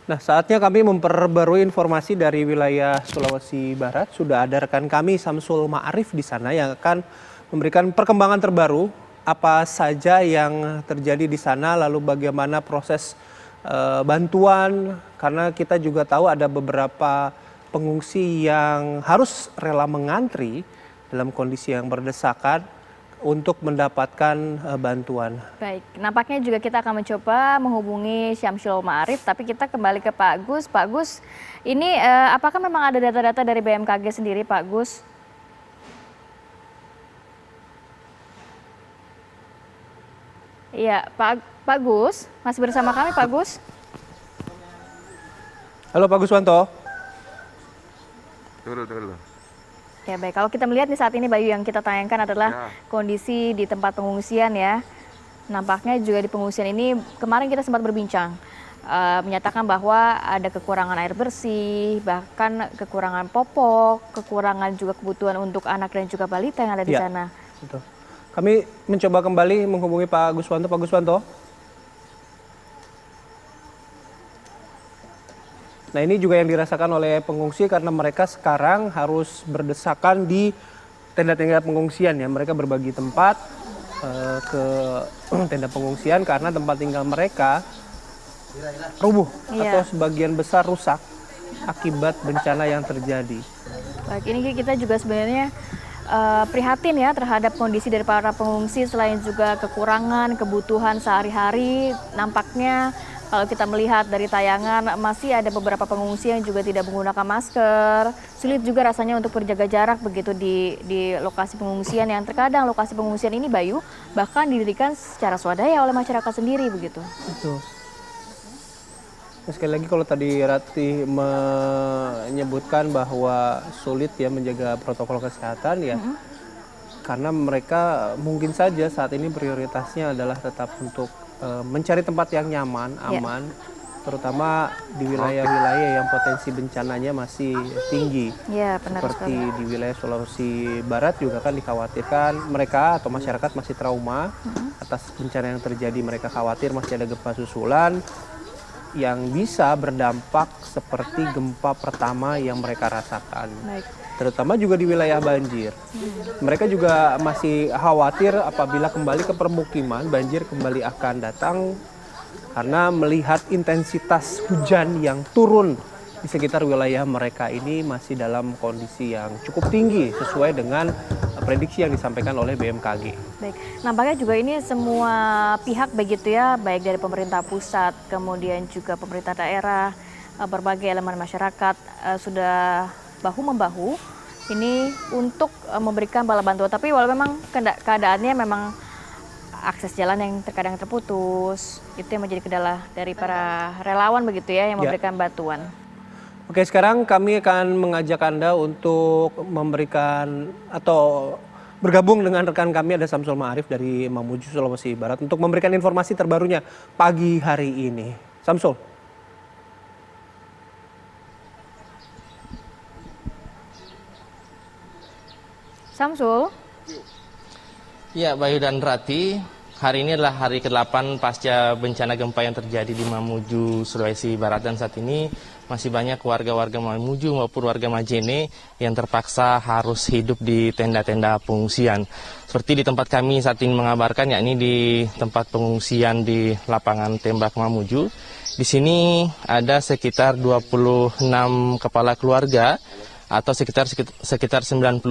Nah, saatnya kami memperbarui informasi dari wilayah Sulawesi Barat. Sudah ada rekan kami Samsul Ma'arif di sana yang akan memberikan perkembangan terbaru apa saja yang terjadi di sana, lalu bagaimana proses bantuan, karena kita juga tahu ada beberapa pengungsi yang harus rela mengantri dalam kondisi yang berdesakan untuk mendapatkan bantuan. Baik, nampaknya juga kita akan mencoba menghubungi Syamsul Ma'arif, tapi kita kembali ke Pak Gus. Pak Gus, ini apakah memang ada data-data dari BMKG sendiri, Pak Gus? Iya, Pak Gus, masih bersama kami, Pak Gus? Halo Pak Guswanto. Dulu. Ya baik, kalau kita melihat nih saat ini Bayu yang kita tayangkan adalah kondisi di tempat pengungsian ya. Nampaknya juga di pengungsian ini kemarin kita sempat berbincang, menyatakan bahwa ada kekurangan air bersih, bahkan kekurangan popok, kekurangan juga kebutuhan untuk anak dan juga balita yang ada di sana. Betul. Kami mencoba kembali menghubungi Pak Guswanto. Pak Guswanto. Nah, ini juga yang dirasakan oleh pengungsi karena mereka sekarang harus berdesakan di tenda-tenda pengungsian ya. Mereka berbagi tempat ke tenda pengungsian karena tempat tinggal mereka rubuh atau sebagian besar rusak akibat bencana yang terjadi. Baik, ini kita juga sebenarnya prihatin ya terhadap kondisi dari para pengungsi, selain juga kekurangan kebutuhan sehari-hari. Nampaknya kalau kita melihat dari tayangan masih ada beberapa pengungsi yang juga tidak menggunakan masker. Sulit juga rasanya untuk berjaga jarak begitu di lokasi pengungsian yang terkadang lokasi pengungsian ini Bayu bahkan didirikan secara swadaya oleh masyarakat sendiri begitu. Betul. Nah, sekali lagi kalau tadi Ratih menyebutkan bahwa sulit ya menjaga protokol kesehatan ya. Karena mereka mungkin saja saat ini prioritasnya adalah tetap untuk mencari tempat yang nyaman, aman, terutama di wilayah-wilayah yang potensi bencananya masih tinggi. Benar Seperti sekali. di wilayah Sulawesi Barat juga kan dikhawatirkan mereka atau masyarakat masih trauma atas bencana yang terjadi. Mereka khawatir masih ada gempa susulan yang bisa berdampak seperti gempa pertama yang mereka rasakan. Baik. Terutama juga di wilayah banjir. Mereka juga masih khawatir apabila kembali ke permukiman, banjir kembali akan datang karena melihat intensitas hujan yang turun di sekitar wilayah mereka ini masih dalam kondisi yang cukup tinggi sesuai dengan prediksi yang disampaikan oleh BMKG. Baik, nampaknya juga ini semua pihak begitu ya, baik dari pemerintah pusat, kemudian juga pemerintah daerah, berbagai elemen masyarakat sudah bahu-membahu ini untuk memberikan bala bantuan. Tapi walau memang keadaannya memang akses jalan yang terkadang terputus, itu yang menjadi kendala dari para relawan begitu ya yang memberikan bantuan. Oke, sekarang kami akan mengajak Anda untuk memberikan atau bergabung dengan rekan kami, ada Samsul Ma'arif dari Mamuju, Sulawesi Barat untuk memberikan informasi terbarunya pagi hari ini. Samsul. Samsul. Ya, Bayu dan Rati, hari ini adalah hari ke-8 pasca bencana gempa yang terjadi di Mamuju, Sulawesi Barat, dan saat ini masih banyak warga-warga Mamuju maupun warga Majene yang terpaksa harus hidup di tenda-tenda pengungsian. Seperti di tempat kami saat ini mengabarkan, yakni di tempat pengungsian di lapangan tembak Mamuju. Di sini ada sekitar 26 kepala keluarga atau sekitar 95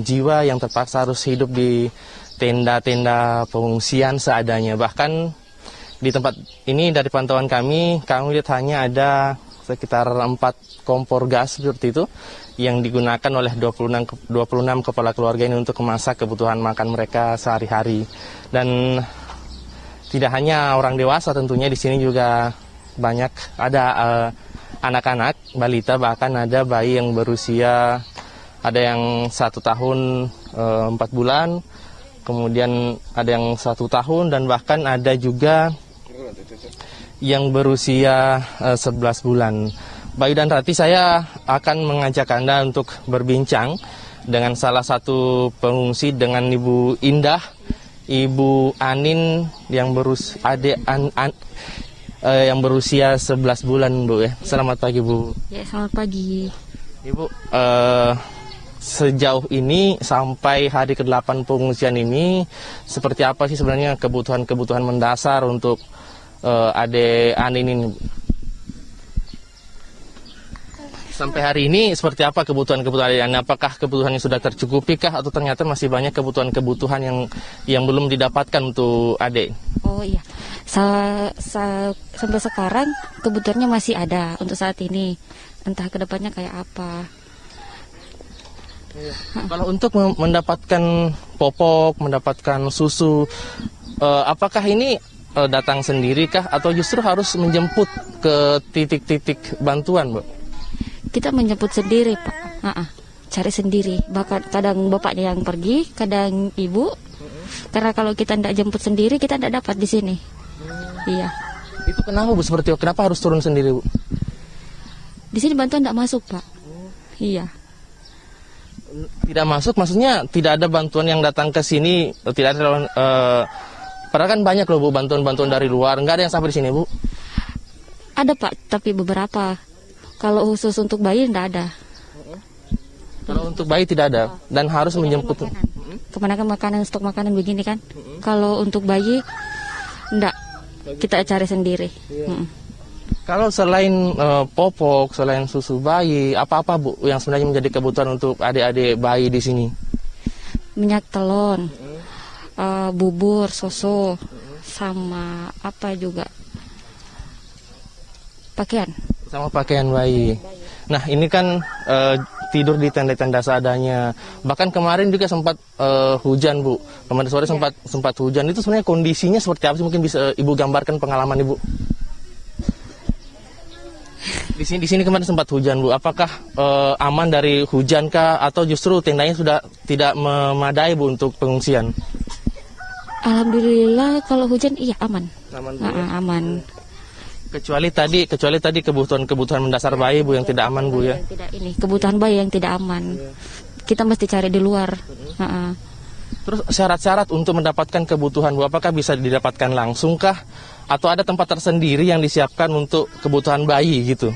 jiwa yang terpaksa harus hidup di tenda-tenda pengungsian seadanya. Bahkan di tempat ini dari pantauan kami lihat hanya ada sekitar 4 kompor gas seperti itu yang digunakan oleh 26 kepala keluarga ini untuk memasak kebutuhan makan mereka sehari-hari. Dan tidak hanya orang dewasa, tentunya di sini juga banyak ada anak-anak, balita, bahkan ada bayi yang berusia, ada yang 1 tahun 4 bulan, kemudian ada yang 1 tahun, dan bahkan ada juga yang berusia 11 bulan. Bayu dan Rati, saya akan mengajak Anda untuk berbincang dengan salah satu pengungsi, dengan Ibu Indah, Ibu Anin yang yang berusia 11 bulan, Bu ya. Selamat pagi, Bu. Ya, selamat pagi. Ibu, sejauh ini sampai hari ke-8 pengungsian ini, seperti apa sih sebenarnya kebutuhan-kebutuhan mendasar untuk adik Anin ini, Bu? Sampai hari ini seperti apa kebutuhan-kebutuhan adik Anin? Apakah kebutuhannya sudah tercukupi kah atau ternyata masih banyak kebutuhan-kebutuhan yang belum didapatkan untuk adik? Oh iya, sampai sekarang kebutuhannya masih ada untuk saat ini. Entah kedepannya kayak apa. Kalau untuk mendapatkan popok, mendapatkan susu, apakah ini datang sendiri kah atau justru harus menjemput ke titik-titik bantuan, Bu? Kita menjemput sendiri, Pak. Cari sendiri. Bahkan kadang bapaknya yang pergi, kadang ibu. Karena kalau kita tidak jemput sendiri, kita tidak dapat di sini. Iya. Itu kenapa, Bu? Seperti kenapa harus turun sendiri, Bu? Di sini bantuan tidak masuk, Pak. Iya. Tidak masuk, maksudnya tidak ada bantuan yang datang ke sini, tidak ada. Padahal kan banyak loh, Bu, bantuan-bantuan dari luar. Nggak ada yang sampai di sini, Bu? Ada, Pak, tapi beberapa. Kalau khusus untuk bayi tidak ada. Kalau untuk bayi tidak ada dan harus menjemput. Kebanyakan makanan, stok makanan begini kan. Kalau untuk bayi enggak, kita cari sendiri. Kalau selain popok, selain susu bayi, apa-apa, Bu, yang sebenarnya menjadi kebutuhan untuk adik-adik bayi di sini? Minyak telon, bubur, susu, sama apa juga, pakaian. Sama pakaian bayi. Nah, ini kan tidur di tenda-tenda seadanya. Bahkan kemarin juga sempat hujan, Bu. Kemarin sore sempat hujan. Itu sebenarnya kondisinya seperti apa sih? Mungkin bisa Ibu gambarkan pengalaman Ibu. Di sini kemarin sempat hujan, Bu. Apakah aman dari hujan kah atau justru tendanya sudah tidak memadai, Bu, untuk pengungsian? Alhamdulillah kalau hujan iya aman. Aman, Bu, ya? Aman. Kecuali tadi kebutuhan mendasar bayi, Bu, yang tidak aman, Bu, ya. Tidak, ini kebutuhan bayi yang tidak aman. Kita mesti cari di luar. Terus syarat-syarat untuk mendapatkan kebutuhan, Bu, apakah bisa didapatkan langsung kah atau ada tempat tersendiri yang disiapkan untuk kebutuhan bayi gitu?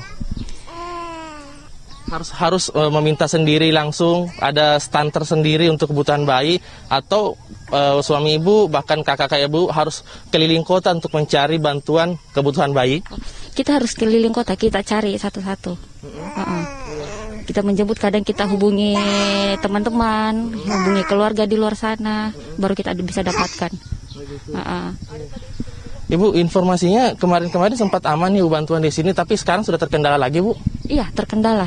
Harus meminta sendiri langsung, ada stand tersendiri untuk kebutuhan bayi, atau suami Ibu bahkan kakak Ibu harus keliling kota untuk mencari bantuan kebutuhan bayi? Kita harus keliling kota, kita cari satu-satu. Kita menjemput, kadang kita hubungi teman-teman, hubungi keluarga di luar sana, baru kita bisa dapatkan. Ibu, informasinya kemarin sempat aman nih, Bu, bantuan di sini, tapi sekarang sudah terkendala lagi, Bu? Iya, terkendala.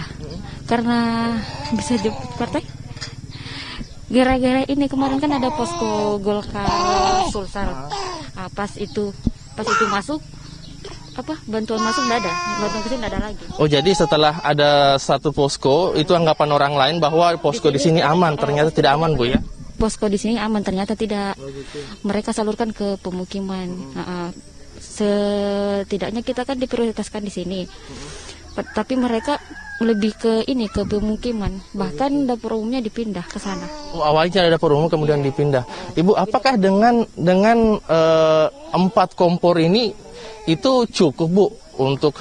Karena bisa jemput partai. Gara-gara ini kemarin kan ada posko Golkar Sulsel. Pas itu masuk, bantuan masuk nggak ada, bantuan kesini nggak ada lagi. Oh, jadi setelah ada satu posko, itu anggapan orang lain bahwa posko di sini aman, ternyata tidak aman, Bu, ya? Posko di sini aman, ternyata tidak. Mereka salurkan ke pemukiman. Setidaknya kita kan diprioritaskan di sini. Tapi mereka lebih ke pemukiman. Bahkan dapur umumnya dipindah ke sana. Oh, awalnya ada dapur umum kemudian dipindah. Ibu, apakah dengan 4 kompor ini itu cukup, Bu, untuk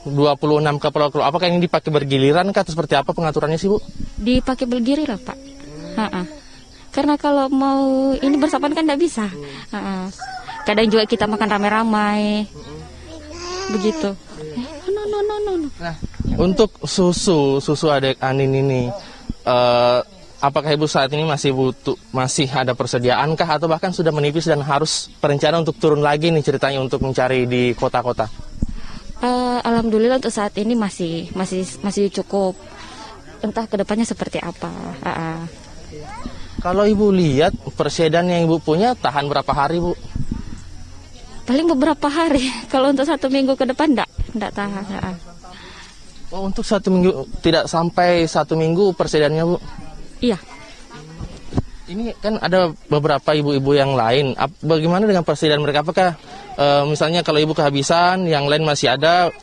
26 kapal? Apakah ini dipakai bergiliran kah atau seperti apa pengaturannya sih, Bu? Dipakai bergiliran, Pak. Karena kalau mau ini bersamaan kan tidak bisa. Kadang juga kita makan ramai-ramai. Begitu. No. Nah, untuk susu adik Anin ini, apakah Ibu saat ini masih ada persediaan kah atau bahkan sudah menipis dan harus berencana untuk turun lagi nih ceritanya untuk mencari di kota-kota? Alhamdulillah untuk saat ini masih cukup. Entah kedepannya seperti apa. Kalau Ibu lihat persediaan yang Ibu punya tahan berapa hari, Bu? Paling beberapa hari. Kalau untuk 1 minggu ke depan enggak tahan. Oh, untuk 1 minggu, tidak sampai 1 minggu persediaannya, Bu? Iya. Ini kan ada beberapa ibu-ibu yang lain. Bagaimana dengan persediaan mereka? Apakah misalnya kalau Ibu kehabisan, yang lain masih ada,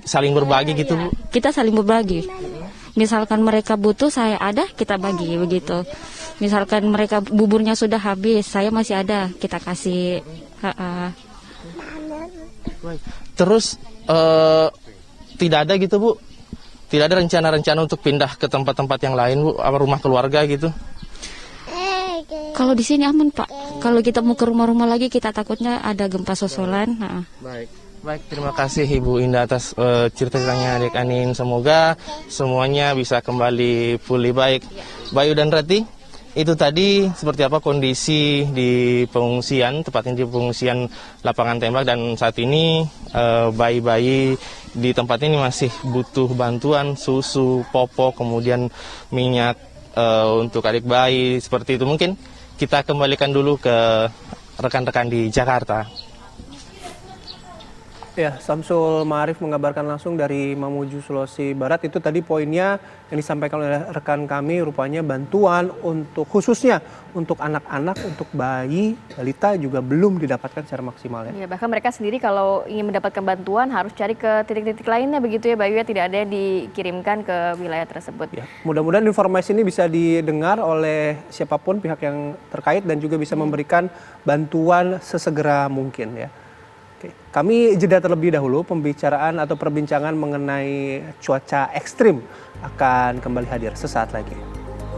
saling berbagi gitu, Bu? Kita saling berbagi. Misalkan mereka butuh, saya ada, kita bagi begitu. Misalkan mereka buburnya sudah habis, saya masih ada, kita kasih. Terus tidak ada gitu Bu? Tidak ada rencana-rencana untuk pindah ke tempat-tempat yang lain Bu? Apa rumah keluarga gitu? Kalau di sini aman Pak. Kalau kita mau ke rumah-rumah lagi kita takutnya ada gempa susulan. Baik, terima kasih Ibu Indah atas cerita-ceritanya adik Anin. Semoga semuanya bisa kembali pulih baik. Bayu dan Rati, itu tadi seperti apa kondisi di pengungsian, tepatnya di pengungsian lapangan tembak, dan saat ini bayi-bayi di tempat ini masih butuh bantuan susu, popok, kemudian minyak untuk adik bayi, seperti itu. Mungkin kita kembalikan dulu ke rekan-rekan di Jakarta. Ya, Samsul Ma'arif mengabarkan langsung dari Mamuju, Sulawesi Barat. Itu tadi poinnya yang disampaikan oleh rekan kami, rupanya bantuan untuk khususnya untuk anak-anak, untuk bayi, balita juga belum didapatkan secara maksimal ya. Ya, bahkan mereka sendiri kalau ingin mendapatkan bantuan harus cari ke titik-titik lainnya begitu ya Bayu, ya, tidak ada yang dikirimkan ke wilayah tersebut. Ya, mudah-mudahan informasi ini bisa didengar oleh siapapun pihak yang terkait dan juga bisa memberikan bantuan sesegera mungkin ya. Oke, kami jeda terlebih dahulu. Pembicaraan atau perbincangan mengenai cuaca ekstrim akan kembali hadir sesaat lagi.